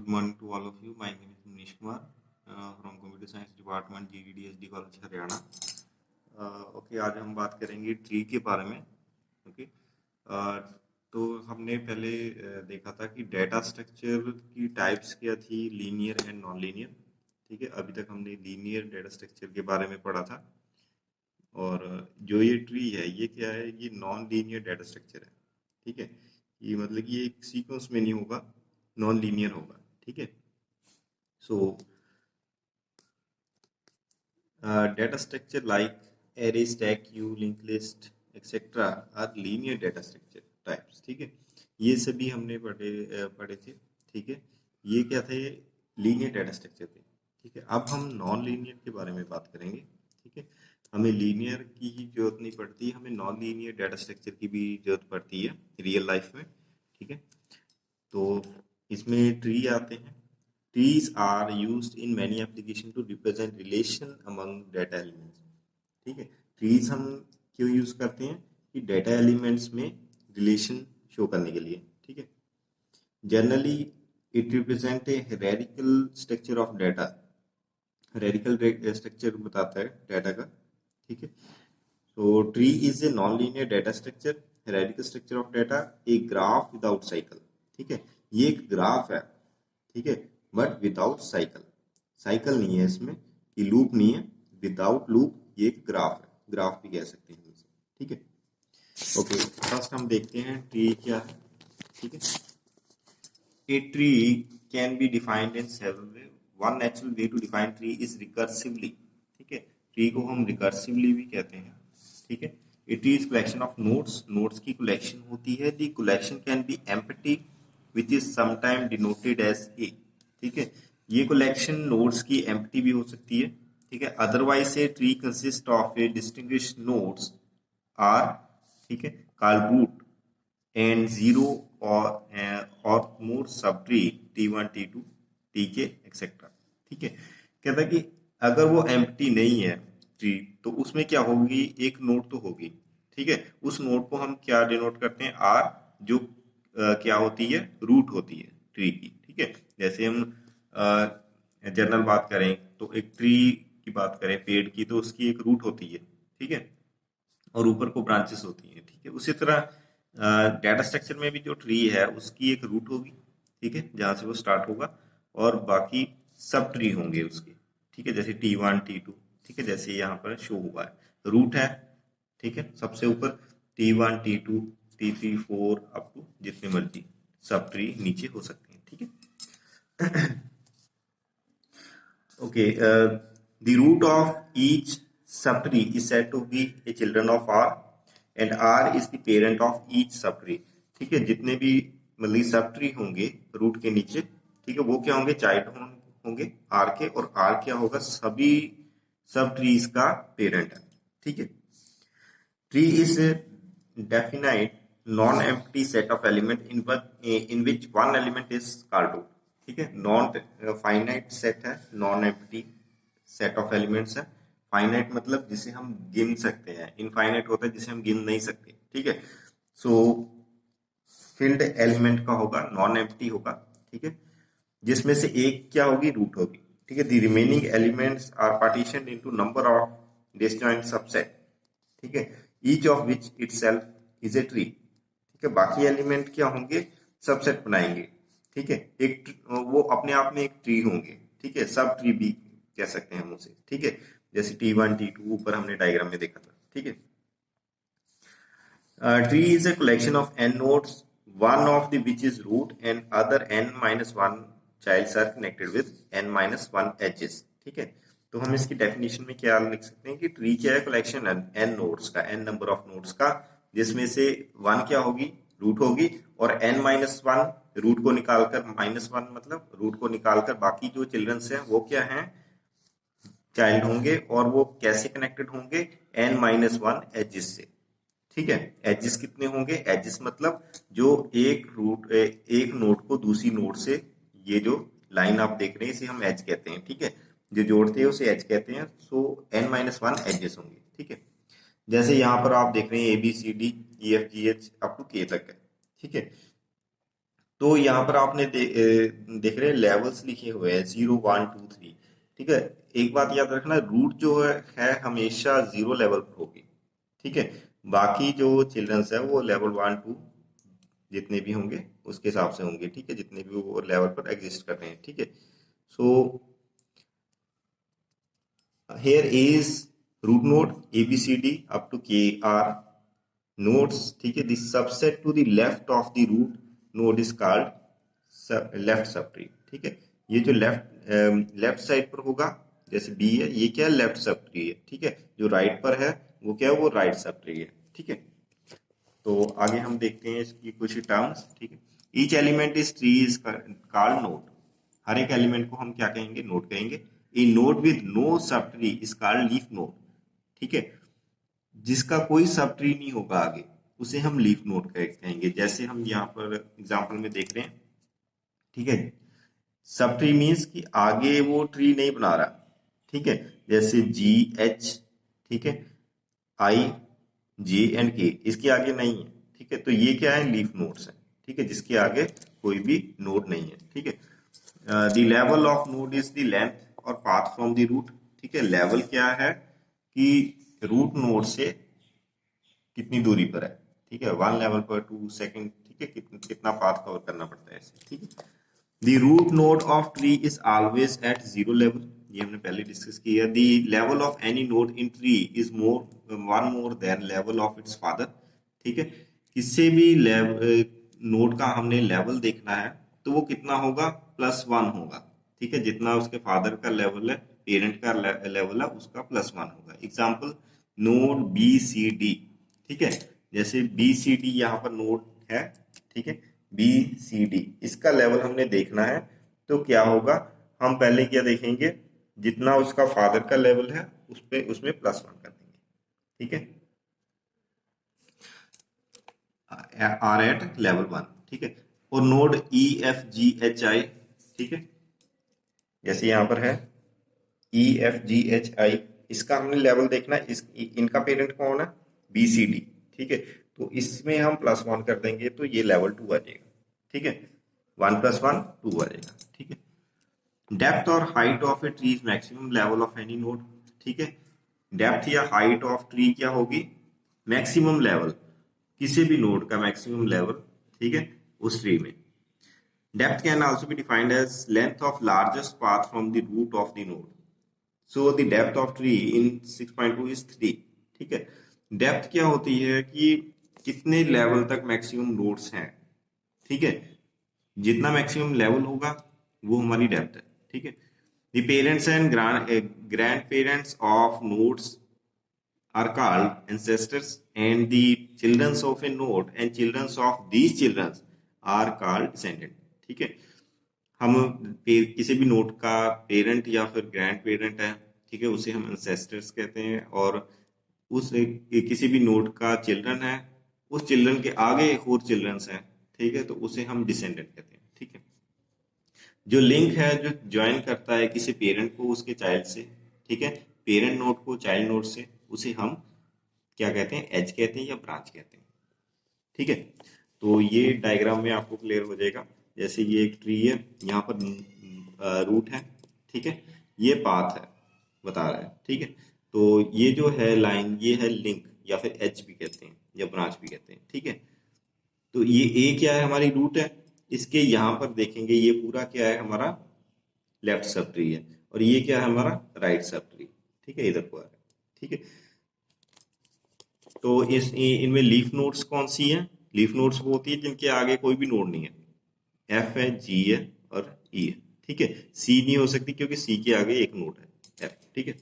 good morning to all of you. My name is Manish Kumar from Computer Science Department, GDDSD College Haryana. Okay, आज हम बात करेंगे tree के बारे में. ओके, तो हमने पहले देखा था कि डेटा स्ट्रक्चर की टाइप्स क्या थी, लीनियर एंड नॉन लीनियर. ठीक है, अभी तक हमने लीनियर डेटा स्ट्रक्चर के बारे में पढ़ा था. और जो ये ट्री है ये क्या है, ये नॉन लीनियर डेटा स्ट्रक्चर है. ठीक है, ये मतलब कि ये एक सीक्वेंस में नहीं होगा, नॉन लीनियर होगा. ठीक है, so data structure like array, stack, queue, link list etcetera are linear data structure types. ठीक है, ये सभी हमने पढ़े थे. ठीक है, ये क्या थे, लीनियर डेटा स्ट्रक्चर थे. ठीक है, अब हम नॉन लीनियर के बारे में बात करेंगे. ठीक है, हमें लीनियर की ही जरूरत नहीं पड़ती, हमें नॉन लीनियर डेटा स्ट्रक्चर की भी जरूरत पड़ती है रियल लाइफ में. ठीक है, तो इसमें ट्री आते हैं. Trees are used in many applications to represent relation among data elements. ठीक है, trees हम क्यों यूज करते हैं कि डेटा एलिमेंट्स में रिलेशन शो करने के लिए. ठीक है, generally it represent a hierarchical structure of data. Hierarchical structure बताता है डाटा का. ठीक है, so tree is a non-linear data structure, hierarchical structure of data, a graph without cycle. ठीक है, ये एक ग्राफ है. ठीक है, बट विदाउट साइकिल. साइकिल नहीं है इसमें, कि लूप नहीं है, विदाउट लूप. ये एक ग्राफ है, ग्राफ भी कह सकते हैं इसे. ठीक है, ओके, फर्स्ट हम देखते हैं ट्री क्या है. ठीक है, a tree can be defined in several way. One natural way to define tree is recursively. ठीक है, ट्री को हम रिकर्सिवली भी कहते हैं. ठीक है, a tree is collection of nodes. Nodes की कलेक्शन होती है. The collection can be empty which is sometime denoted as a. ठीक है, ये कलेक्शन नोड्स की एम्प्टी भी हो सकती है. ठीक है, otherwise a tree consist of a distinguished nodes R, ठीक है, कॉल्ड रूट एंड जीरो और मोर sub tree T1, T2, Tk etcetera. ठीक है, कहता है कि अगर वो एम्प्टी नहीं है ट्री तो उसमें क्या होगी, एक नोड तो होगी. ठीक है, उस नोड को हम क्या डिनोट करते हैं, आर, जो क्या होती है, रूट होती है ट्री की. ठीक है, जैसे हम जनरल बात करें तो एक ट्री की बात करें, पेड़ की, तो उसकी एक रूट होती है. ठीक है, और ऊपर को ब्रांचेस होती हैं. ठीक है, उसी तरह डाटा स्ट्रक्चर में भी जो ट्री है उसकी एक रूट होगी. ठीक है, जहां से वो स्टार्ट होगा, और बाकी सब ट्री होंगे उसके. ठीक है, जैसे T1, T2. ठीक है, जैसे यहाँ पर शो हुआ है, रूट है. ठीक है, सबसे ऊपर T1, T2, T3, 4 up to जितने मर्जी सब ट्री नीचे हो सकते हैं. ठीक है, okay, the root of each subtree is said to be a children of R, and R is the parent of each subtree. ठीक है, जितने भी मतलब सब ट्री होंगे रूट के नीचे, ठीक है, वो क्या होंगे, चाइल्ड होंगे आर के, और आर क्या होगा, सभी सब ट्रीज का पेरेंट है. ठीक है, tree is definite non empty set of element in which one element is called root. ठीक है, नॉन फाइनाइट सेट है, non empty set of elements है. फाइनाइट मतलब जिसे हम गिन सकते हैं, इनफाइनाइट होता है जिसे हम गिन नहीं सकते. ठीक है, सो फिल्ड एलिमेंट का होगा, नॉन एम्प्टी होगा. ठीक है, जिसमें से एक क्या होगी, रूट होगी. ठीक है, the remaining elements are partitioned into number of disjoint subset. ठीक है, each of which itself is a tree. ठीक है, बाकी एलिमेंट क्या होंगे, सबसेट बनाएंगे. ठीक है, एक वो अपने आप में एक ट्री होंगे. ठीक है, सब ट्री भी कह सकते हैं हम उसे. ठीक है, जैसे T1, T2 ऊपर हमने डायग्राम में देखा था. ठीक है, tree is a collection of n nodes, one of the which is root and other n-1 childs are connected with n-1 edges. ठीक है, तो हम इसकी डेफिनेशन में क्या लिख सकते हैं कि ट्री क्या है, कलेक्शन n नोड्स का, n नंबर ऑफ नोड्स का, जिसमें से 1 क्या होगी, रूट होगी, और n-1 रूट को निकालकर, -1 मतलब रूट को निकालकर बाकी जो चिल्ड्रंस हैं वो क्या हैं, चाइल्ड होंगे. और वो कैसे कनेक्टेड होंगे, n-1 एजिस से. ठीक है, एजिस कितने होंगे, एजिस मतलब जो एक नोड को दूसरी नोड से, ये जो लाइन आप देख रहे हैं इसे हम एज कहते हैं. ठीक है, जो जोड़ते हैं उसे एज कहते हैं. सो n-1 एजेस होंगे. ठीक है, जैसे यहाँ पर आप देख रहे हैं ABCD EFGH up to K तक है. ठीक है, तो यहाँ पर आपने देख रहे हैं लेवल्स लिखे हुए हैं 0 1 2 3। ठीक है, एक बात याद रखना, रूट जो है हमेशा 0 लेवल पर होगी। ठीक है, बाकी जो चिल्ड्रंस है वो लेवल 1 2 जितने भी होंगे उसके हिसाब से होंगे। ठीक है, जितने भी वो लेवल पर एग्जिस्ट कर रहे हैं। ठीक है, सो here is root node abcd up to k are nodes। ठीक है, the subset to the left of the root node is called left subtree। ठीक है, ये जो लेफ्ट साइड पर होगा जैसे बी है, ये क्या है, लेफ्ट सब ट्री है। ठीक है, जो राइट पर है वो क्या है, वो राइट सब ट्री है। ठीक है, तो आगे हम देखते हैं इसकी कुछ टर्म्स। ठीक है, each element is tree is called node. हर एक एलिमेंट को हम क्या कहेंगे, नोड कहेंगे। A node with no subtree is called leaf node. ठीक है, जिसका कोई सब ट्री नहीं होगा आगे उसे हम लीफ नोड कहेंगे। जैसे हम यहाँ पर एग्जांपल में देख रहे हैं। ठीक है, सब ट्री मीन्स कि आगे वो ट्री नहीं बना रहा। ठीक है, जैसे जी एच, ठीक है, आई जे एंड के, इसके आगे नहीं है। ठीक है, तो ये क्या है, लीफ नोड्स है। ठीक है, जिसके आगे कोई भी नोड नहीं है। ठीक है, the level of node is the length और पाथ फ्रॉम द रूट। ठीक है, लेवल क्या है कि रूट नोड से कितनी दूरी पर है। ठीक है, 1 लेवल पर 2 सेकंड। ठीक है, कितना पाथ कवर करना पड़ता है ऐसे। ठीक है, the root node of tree is always at 0 level. ये हमने पहले डिस्कस किया। The level of any node in tree is one more than level of its father. ठीक है, किसी भी नोड का हमने लेवल देखना है तो वो कितना होगा, +1 होगा। ठीक है, जितना उसके फादर का लेवल है, पेरेंट का लेवल है, उसका +1 होगा। Example, node B C D. ठीक है, जैसे बी सी डी यहाँ पर नोड है। ठीक है, बी सी डी, इसका लेवल हमने देखना है तो क्या होगा, हम पहले क्या देखेंगे, जितना उसका फादर का लेवल है उस पे उसमें +1 कर देंगे। ठीक है, आर एट लेवल 1। ठीक है, और node E F G H I. ठीक है, जैसे यहाँ पर है E F G H I, इसका हमने लेवल देखना है। इनका पेरेंट कौन है, बी सी डी। ठीक है, तो इसमें हम +1 कर देंगे तो ये लेवल 2 आ जाएगा। ठीक है, 1 + 1 2 आ जाएगा। ठीक है, डेप्थ और height of a tree is maximum level of any node. ठीक है, डेप्थ या हाइट ऑफ ट्री क्या होगी, मैक्सिमम लेवल, किसी भी नोड का मैक्सिमम लेवल। ठीक है, उस ट्री में। Depth can also be defined as length of largest path from the root of the node. So the depth of tree in 6.2 is 3। ठीक है, डेप्थ क्या होती है कि कितने लेवल तक मैक्सिमम नोड्स हैं। ठीक है, जितना मैक्सिमम लेवल होगा वो हमारी डेप्थ है। ठीक है, the parents and grand parents of nodes are called ancestors, and the children of a node and children of these children are called descendant। ठीक है, हम किसी भी नोड का पेरेंट या फिर ग्रैंड पेरेंट है, ठीक है, उसे हम एंसेस्टर्स कहते हैं। और उस किसी भी नोड का चिल्ड्रन है, उस चिल्ड्रन के आगे एक और चिल्ड्रंस हैं, ठीक है, तो उसे हम डिसेंडेंट कहते हैं। ठीक है, जो लिंक है जो ज्वाइन करता है किसी पेरेंट को उसके चाइल्ड से, ठीक है, पेरेंट नोड को चाइल्ड नोड से, उसे हम क्या कहते हैं, एज कहते हैं या ब्रांच कहते हैं। ठीक है, तो ये डायग्राम में आपको क्लियर हो जाएगा। जैसे ये एक ट्री है, यहाँ पर रूट है। ठीक है, ये पाथ है बता रहा है। ठीक है, तो ये जो है लाइन, ये है लिंक या फिर एज भी कहते हैं या ब्रांच भी कहते हैं। ठीक है, तो ये ए क्या है, हमारी रूट है। इसके यहाँ पर देखेंगे ये पूरा क्या है, हमारा लेफ्ट सब ट्री है, और ये क्या है, हमारा राइट सब ट्री। ठीक है, इधर को आ रहा है। ठीक है, तो इनमें लीफ नोड्स कौन सी है, लीफ नोड्स वो होती है जिनके आगे कोई भी नोड नहीं है। एफ है, जी है और ई है। ठीक है, सी नहीं हो सकती क्योंकि सी के आगे एक नोड है, एफ। ठीक है,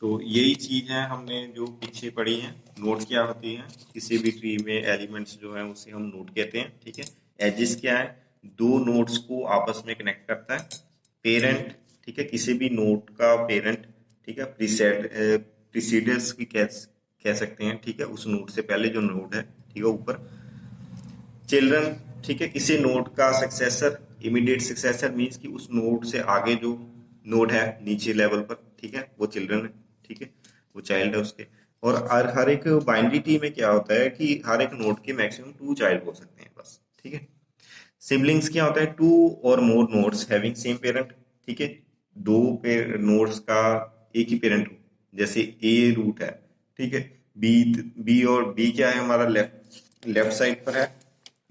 तो यही चीज है हमने जो पीछे पढ़ी है। नोड क्या होती है, किसी भी ट्री में एलिमेंट्स जो है उसे हम नोड कहते हैं। ठीक है, एजिस क्या है, दो नोड्स को आपस में कनेक्ट करता है। पेरेंट, ठीक है, किसी भी नोड का पेरेंट। ठीक है, प्रीसीडर्स भी कह सकते हैं। ठीक है, उस नोड से पहले जो नोड है, ठीक है, ऊपर। चिल्ड्रन, ठीक है, किसी नोड का सक्सेसर। इमीडिएट सक्सेसर मीन्स कि उस नोड से आगे जो नोड है नीचे लेवल पर, ठीक है, वो चिल्ड्रन है। ठीक है, वो चाइल्ड है उसके। और हर एक बाइनरी ट्री में क्या होता है कि हर एक नोड के मैक्सिमम 2 चाइल्ड हो सकते हैं बस, ठीक है। सिबलिंग्स क्या होता है, 2 और मोर नोड्स हैविंग सेम पेरेंट, ठीक है। दो नोड्स का एक ही पेरेंट हो, जैसे ए रूट है, ठीक है। बी बी और बी क्या है हमारा, लेफ्ट लेफ्ट साइड पर है,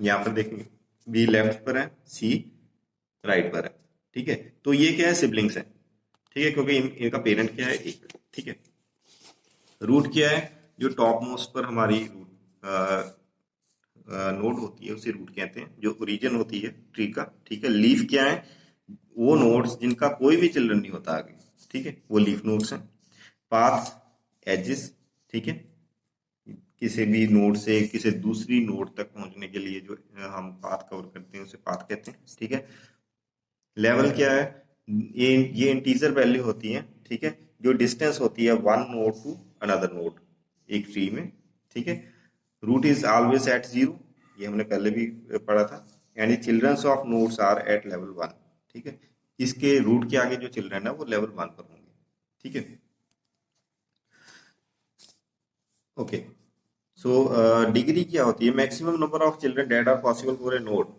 यहाँ पर देखेंगे बी लेफ्ट पर है, सी राइट पर है, ठीक है। तो ये क्या है, सिबलिंग्स है, ठीक है, क्योंकि इनका पेरेंट क्या है, एक, ठीक है। रूट क्या है, जो टॉप मोस्ट पर हमारी रूट नोड होती है उसे रूट कहते हैं, जो ओरिजिन होती है ट्री का, ठीक है। लीफ क्या है, वो नोड्स जिनका कोई भी चिल्ड्रन नहीं होता आगे, ठीक है, वो लीफ नोड्स हैं। पाथ, एजेस, ठीक है, किसी भी नोड से किसी दूसरी नोड तक पहुंचने के लिए जो हम पाथ कवर करते हैं उसे पाथ कहते हैं, ठीक है। लेवल क्या है, ये इंटीजर वैल्यू होती है, ठीक है, जो डिस्टेंस होती है one node to another node एक ट्री में, ठीक है। Root is always at zero, ये हमने पहले भी पढ़ा था। यानी childrens of nodes are at level one, ठीक है। इसके रूट के आगे जो चिल्ड्रन है वो लेवल वन पर होंगे, ठीक है। ओके, सो डिग्री क्या होती है, maximum number of children that are possible for a node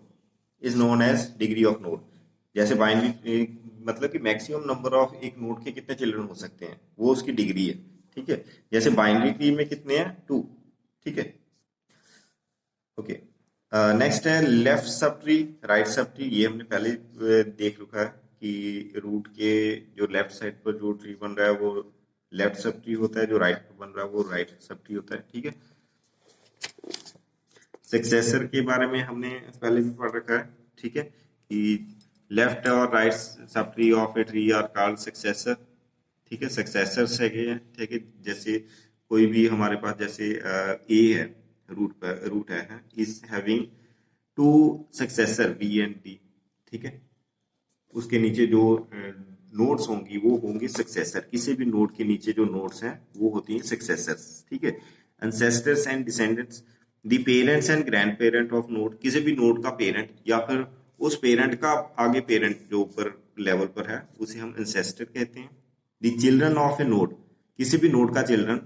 is known as degree of node. जैसे बाइनरी मतलब कि मैक्सिमम नंबर ऑफ एक नोड के कितने चिल्ड्रन हो सकते हैं, वो उसकी डिग्री है, ठीक है। जैसे बाइनरी ट्री में कितने हैं, 2, ठीक है। ओके, नेक्स्ट है left sub tree, right sub tree. ये हमने पहले देख रखा है कि रूट के जो लेफ्ट साइड पर जो ट्री बन रहा है वो लेफ्ट सब ट्री होता है, जो राइट पर बन रहा है वो राइट सब ट्री होता है, ठीक है। सक्सेसर के बारे में हमने पहले भी पढ़ रखा है, ठीक है, कि लेफ्ट और right sub tree of a tree are called successor, ठीक है। सक्सेसर्स है, ठीक है। जैसे कोई भी हमारे पास जैसे ए है, रूट है is having 2 successor B and D, ठीक है। उसके नीचे जो नोड्स होंगी वो होंगे सक्सेसर, किसी भी नोड के नीचे जो नोड्स हैं वो होती हैं सक्सेसर्स, ठीक है। Ancestors and descendants, the parents and grand parent of node, किसी भी नोड का पेरेंट या फिर उस पेरेंट का आगे पेरेंट जो ऊपर लेवल पर है उसे हम एंसेस्टर कहते हैं। The children of a node, किसी भी नोड का चिल्ड्रन,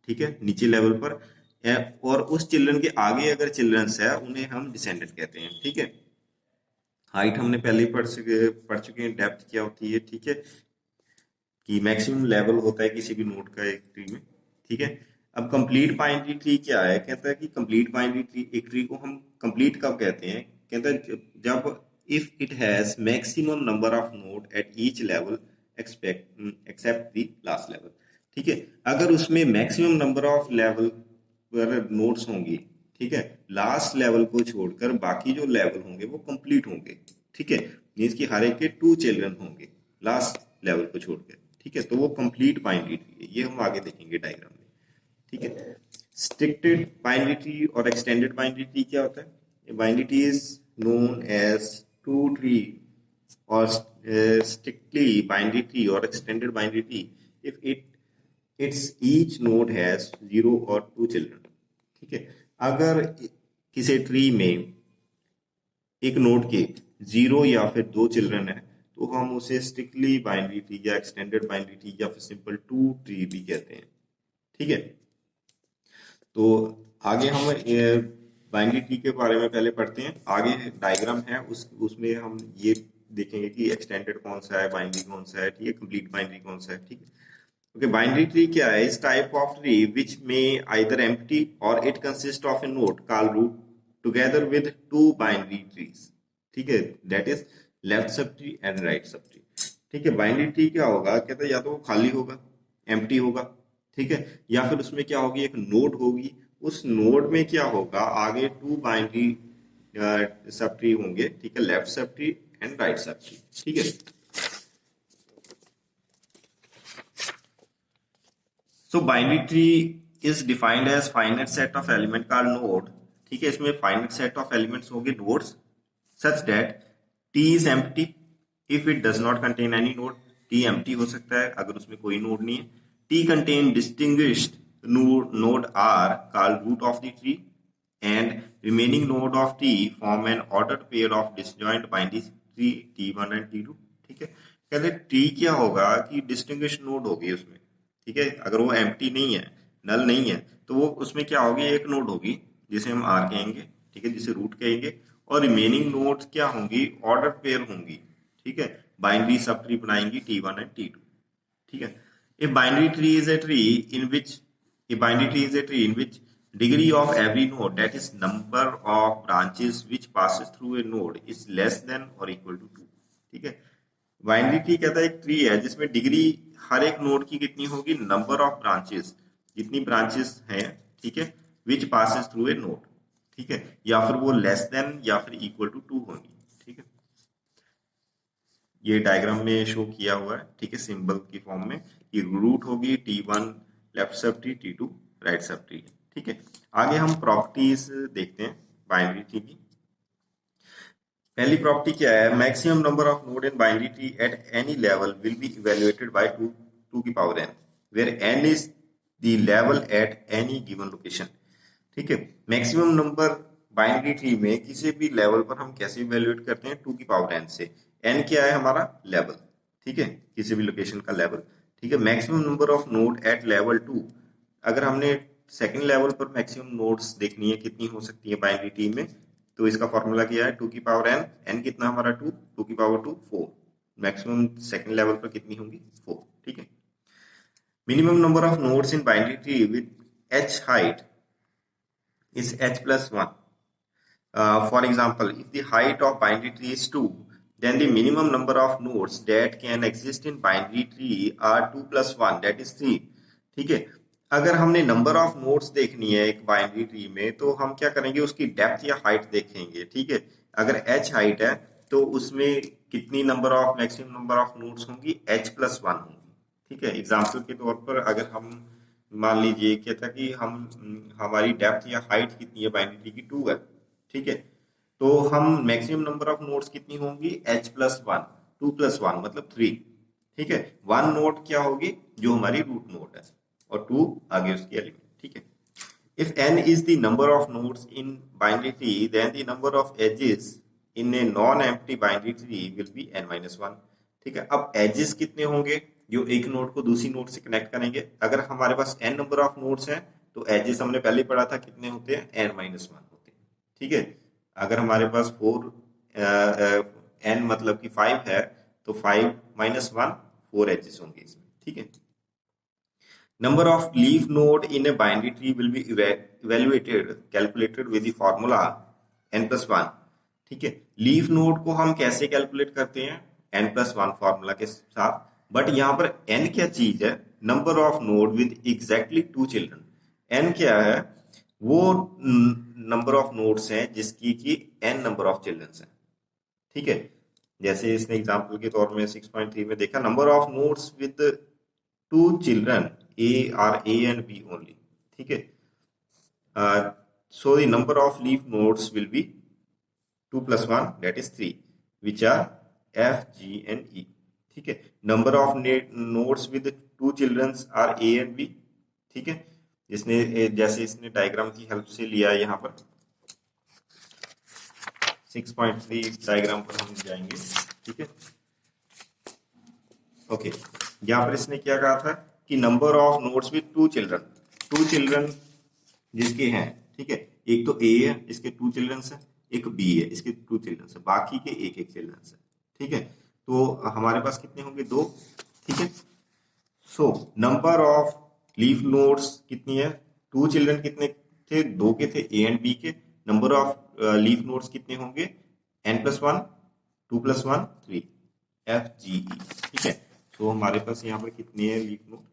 ठीक है, नीचे लेवल पर है, और उस चिल्ड्रन के आगे अगर चिल्ड्रंस है उन्हें हम डिसेंडेंट कहते हैं, ठीक है। हाइट हमने पहले ही पढ़ चुके हैं, डेप्थ क्या होती है, ठीक है, कि मैक्सिमम लेवल होता है किसी भी नोड का एक ट्री में, ठीक है। अब कंप्लीट बाइनरी ट्री क्या है, कहता है कि कंप्लीट बाइनरी ट्री, एक ट्री को हम कंप्लीट कब कहते हैं, कहता है जब if it has maximum number of node at each level except the last level, ठीक है। अगर उसमें मैक्सिमम नंबर ऑफ लेवल पर नोड्स होंगी, ठीक है, लास्ट लेवल को छोड़कर बाकी जो लेवल होंगे वो कंप्लीट होंगे, ठीक है। मीन्स कि हर एक के 2 चिल्ड्रन होंगे लास्ट लेवल को छोड़कर, ठीक है। तो वो कंप्लीट बाइनरी ट्री है, ये हम आगे देखेंगे डायग्राम में, ठीक है। स्ट्रिक्टेड बाइनरी ट्री और एक्सटेंडेड बाइनरी ट्री क्या होता है, binary tree is known as two tree और strictly binary tree or extended binary tree if its each node has 0 or 2 children, ठीक है। अगर किसी ट्री में एक नोड के 0 या फिर 2 चिल्ड्रन है तो हम उसे स्ट्रिक्टली बाइनरी ट्री या एक्सटेंडेड बाइनरी ट्री या फिर सिंपल 2 ट्री भी कहते हैं, ठीक है। तो आगे हम बाइनरी ट्री के बारे में पहले पढ़ते हैं, आगे डायग्राम है उसमें हम ये देखेंगे कि एक्सटेंडेड कौन सा है, बाइनरी कौन सा है, ठीक है, कंप्लीट बाइनरी कौन सा है, ठीक है। ओके, बाइनरी ट्री क्या है, इस टाइप ऑफ ट्री विच में आइदर एम्प्टी और it consist of a node called root together with 2 binary trees, ठीक है, that is left sub tree and right sub tree, ठीक है। बाइनरी ट्री क्या होगा, कहते हैं या तो वो खाली होगा, एम्प्टी होगा, ठीक है, या फिर उसमें क्या होगी, एक नोड होगी, उस नोड में क्या होगा, आगे 2 बाइनरी सब ट्री होंगे, ठीक है, left sub tree and right sub tree, ठीक है। So binary tree is defined as finite set of element called node, ठीक है। इसमें फाइनाइट सेट ऑफ एलिमेंट्स होंगे nodes such that T is empty if it does not contain any node, T empty हो सकता है अगर उसमें कोई नोड नहीं है। T contain distinguished node are called root of the tree and remaining node of T form an ordered pair of disjoint binary tree T1 and T2, ठीक है। कहते हैं ट्री क्या होगा कि डिस्टिंग्विश नोड होगी उसमें, ठीक है, अगर वो एम्प्टी नहीं है नल नहीं है तो वो उसमें क्या होगी, एक नोड होगी जिसे हम आर कहेंगे, ठीक है, जिसे रूट कहेंगे, और रिमेनिंग नोड्स क्या होंगी, ऑर्डर पेयर होंगी, ठीक है, बाइनरी सब ट्री बनाएंगी T1 एंड T2, ठीक है। A binary tree is a tree in which a binary tree is a tree in which degree of every node, that is number of branches which passes through a node, is less than or equal to 2, ठीक है। Binary tree कहता है एक tree है जिसमें degree हर एक node की कितनी होगी, नंबर ऑफ ब्रांचेस, जितनी ब्रांचेस हैं, ठीक है, विच पासेस थ्रू ए नोड, ठीक है, या फिर वो लेस देन या फिर इक्वल टू 2 होगी, ठीक है। ये डायग्राम में शो किया हुआ है, ठीक है, सिंबल की फॉर्म में। ये रूट होगी T1 left sub tree, T2 right sub tree, ठीक है। आगे हम प्रॉपर्टीज देखते हैं बाइनरी ट्री की। पहली प्रॉपर्टी क्या है, maximum number of node in binary tree at any level will be evaluated by 2 की power n, where n is the level at any given location, ठीक है। मैक्सिमम नंबर बाइनरी ट्री में किसी भी लेवल पर हम कैसे इवेल्युएट करते हैं, 2 की पावर n से। n क्या है हमारा, लेवल, ठीक है, किसी भी लोकेशन का लेवल, ठीक है। Maximum number of node at level 2, अगर हमने सेकंड लेवल पर मैक्सिमम नोड्स देखनी है कितनी हो सकती है बाइनरी ट्री में, तो इसका फॉर्मूला क्या है, 2 की पावर n, n कितना हमारा 2, 2 की पावर 2 4, मैक्सिमम सेकंड लेवल पर कितनी होंगी 4, ठीक है। Minimum number of nodes in binary tree with h height is h plus 1. For example, if the height of binary tree is 2, then the minimum number of nodes that can exist in binary tree are 2 plus 1, that is 3. ठीक है, अगर हमने number of nodes देखनी है एक binary tree में तो हम क्या करेंगे, उसकी डेप्थ या हाइट देखेंगे, ठीक है। अगर h हाइट है तो उसमें कितनी number of maximum number of nodes होंगी, h प्लस 1 होंगी, ठीक है। एग्जाम्पल के तौर पर अगर हम मान लीजिए क्या था कि हम हमारी डेप्थ या हाइट कितनी है बाइनरी ट्री की, 2 है, ठीक है, तो हम मैक्सिमम नंबर ऑफ नोड्स कितनी होंगी, h प्लस 1, 2 प्लस 1 मतलब 3, ठीक है। 1 नोड क्या होगी, जो हमारी रूट नोड है, और 2 आगे उसकी एलिमेंट, ठीक है। If n is the number of nodes in binary tree, then the number of edges in a non-empty binary tree will be n minus 1, ठीक है। अब edges कितने होंगे, जो एक नोड को दूसरी नोड से कनेक्ट करेंगे। अगर हमारे पास n नंबर ऑफ नोड्स हैं तो edges हमने पहले पढ़ा था कितने होते हैं, n minus 1 होते हैं, ठीक है। अगर हमारे पास 4 n मतलब कि 5 है तो 5 minus 1 4 edges होंगे इसमें, ठीक है। Number of leaf node in a binary tree will be calculated with the formula n plus 1, ठीक है। लीफ नोड को हम कैसे कैलकुलेट करते हैं, n plus 1 फॉर्मूला के साथ, बट यहाँ पर n क्या चीज है, number of node with exactly 2 children. n क्या है, वो नंबर ऑफ नोड्स हैं जिसकी की n नंबर ऑफ चिल्ड्रन है, ठीक है। जैसे इसने एग्जाम्पल के तौर में 6.3 में देखा, number of nodes with 2 children A and B only, ठीक है। So the number of leaf nodes will be 2 plus 1, that is 3, which are F, G and E, ठीक है। Number of nodes with 2 children are A and B, ठीक है। जैसे इसने diagram की help से लिया है, यहाँ पर 6.3 डायग्राम पर हम जाएंगे, ठीक है। ओके, यहाँ पर इसने क्या कहा था कि number of nodes with 2 children जिसके हैं, ठीक है, एक तो ए है इसके 2 चिल्ड्रन है, एक बी है इसके 2 चिल्ड्रन है, बाकी के एक चिल्ड्रन है, ठीक है। तो हमारे पास कितने होंगे, 2, ठीक है। So number of leaf nodes कितनी है, 2 चिल्ड्रन कितने थे, 2 के थे, ए एंड बी के। नंबर ऑफ लीफ नोड्स कितने होंगे, n plus 1, 2 plus 1 3, F G E, ठीक है। तो हमारे पास यहाँ पर कितनी है लीफ नोड,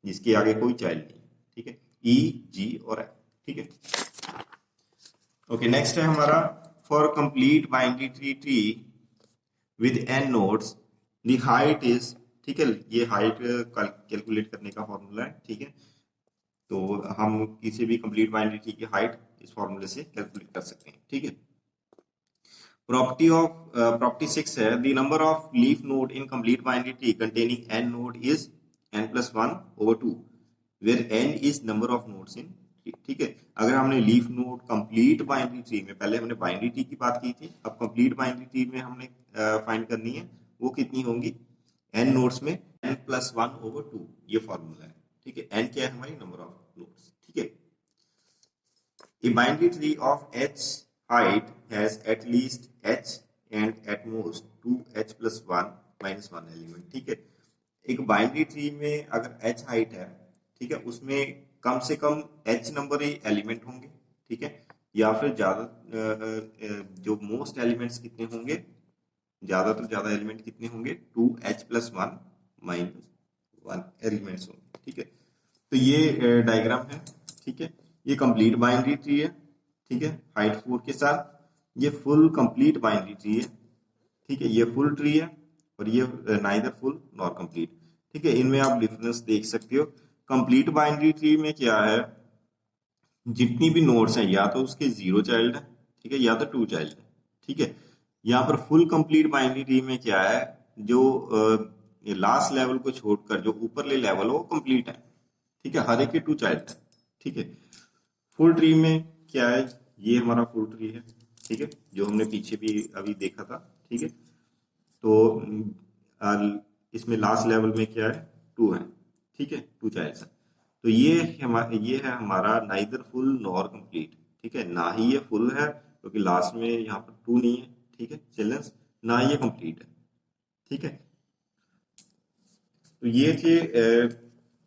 जिसके आगे कोई चाइल्ड नहीं, ठीक है, E, G और F, ठीक है। ओके, नेक्स्ट है हमारा for complete binary tree with n nodes the height is, ठीक है, ये हाइट कैलकुलेट करने का फॉर्मूला है, ठीक है। तो हम किसी भी कंप्लीट बाइनरी ट्री की हाइट इस फॉर्मूले से कैलकुलेट कर सकते हैं, ठीक है। प्रॉपर्टी 6 है, the number of leaf node in complete binary tree containing n node is n plus 1 over 2, where n is number of nodes in, ठीक है। अगर हमने leaf node complete binary tree में, पहले हमने बाइनरी ट्री की बात की थी, अब कंप्लीट बाइनरी ट्री में हमने फाइंड करनी है, वो कितनी होंगी, n नोड्स में n plus 1 over 2, ये फॉर्मूला है, ठीक है, n क्या है हमारी नंबर ऑफ नोड्स, ठीक है। A binary tree of h height has at least h and at most 2h plus 1 minus 1 element, ठीक है। एक बाइनरी ट्री में अगर h हाइट है, ठीक है, उसमें कम से कम h नंबर एलिमेंट होंगे, ठीक है, या फिर जो मोस्ट एलिमेंट्स कितने होंगे, ज्यादा तो ज्यादा एलिमेंट कितने होंगे, 2h+1 -1 एलिमेंट्स होंगे, ठीक है। तो ये डायग्राम है, ठीक है। ये कंप्लीट बाइनरी ट्री है, ठीक है, हाइट 4 के साथ। ये फुल कंप्लीट बाइनरी ट्री है, ठीक है। ये फुल ट्री है और ये नाइदर फुल नॉर कंप्लीट, ठीक है। इनमें आप डिफरेंस देख सकते हो। कंप्लीट बाइनरी ट्री में क्या है, जितनी भी नोड्स हैं या तो उसके 0 चाइल्ड है, ठीक है, या तो 2 चाइल्ड है, ठीक है। यहाँ पर फुल कंप्लीट बाइनरी ट्री में क्या है, जो लास्ट लेवल को छोड़कर जो ऊपरले लेवल है वो कंप्लीट है, ठीक है, हर एक के 2 चाइल्ड है, ठीक है। फुल ट्री में क्या है, ये हमारा फुल ट्री है, ठीक है, जो हमने पीछे भी अभी देखा था, ठीक है। तो इसमें लास्ट लेवल में क्या है, 2 है, ठीक है, 2 चाइल्ड्स है। तो ये है हमारा नाइदर फुल नॉर कंप्लीट, ठीक है, ना ही ये फुल है क्योंकि लास्ट में यहाँ पर 2 नहीं है, ठीक है चिल्ड्रंस, ना ये कंप्लीट है, ठीक है। तो ये थे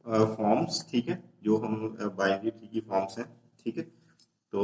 फॉर्म्स, ठीक है, जो हम बाइनरी ट्री की फॉर्म्स हैं, ठीक है। तो